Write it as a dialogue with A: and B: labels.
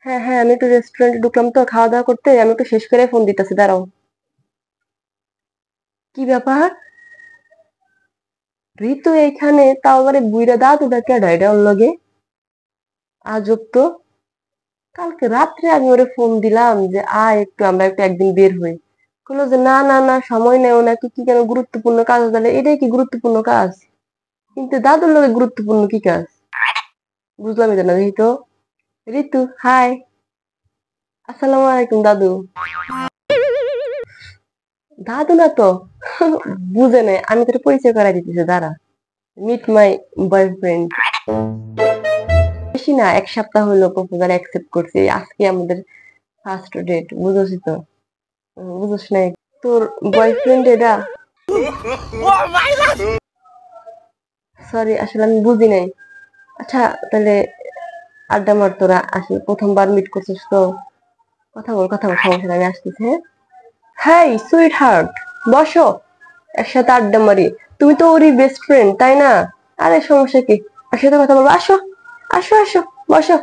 A: হ্যাঁ হ্যাঁ, আমি একটু রেস্টুরেন্টে ঢুকলাম তো খাওয়া দাওয়া করতে, আমি একটু শেষ করে ফোন দিতেছি, দাঁড়াও। কি ব্যাপার? ঋতু এইখানে, তাও আবার বুইরা দাদুটা কেডা এটা ওর লগে? আজব তো। কালকে রাত্রে আমি ওরে ফোন দিলাম যে আয় একটু, আমরা একটু একদিন বের হই। বললো যে না না না, সময় নেই, নাকি কি কেন গুরুত্বপূর্ণ কাজ আছে। তাহলে এটাই কি গুরুত্বপূর্ণ কাজ? কিন্তু দাদুর লগে গুরুত্বপূর্ণ কি কাজ? বুঝলামই তো না, দেখি তো। ঋতু, হাই। আসসালামু আলাইকুম দাদু। দাদু না তো। বুঝে নাই, আমি তোর পরিচয় করাই দিতেছি, দাঁড়া। Meet my boyfriend. বেশি না, 1 সপ্তাহ হলো প্রপোজাল অ্যাকসেপ্ট করছি, আজকে আমাদের ফার্স্ট ডেট, বুঝছিস তো? বুঝছ নাই? তোর বয়ফ্রেন্ড এটা? সরি, আসলে আমি বুঝি নাই। আচ্ছা, তাহলে আড্ডা মার, তোরা আসলে প্রথমবার মিট করছিস তো। কথা বল কথা বল, সমস্যা নাই, আমি আসতেছি, হ্যাঁ। হাই সুইট হার্ট, বসো, একসাথে আড্ডা মারি। তুমি তো ওরই বেস্ট ফ্রেন্ড, তাই না? আরে সমস্যা কি, একসাথে কথা বলবো, আসো আসো আসো, বসো।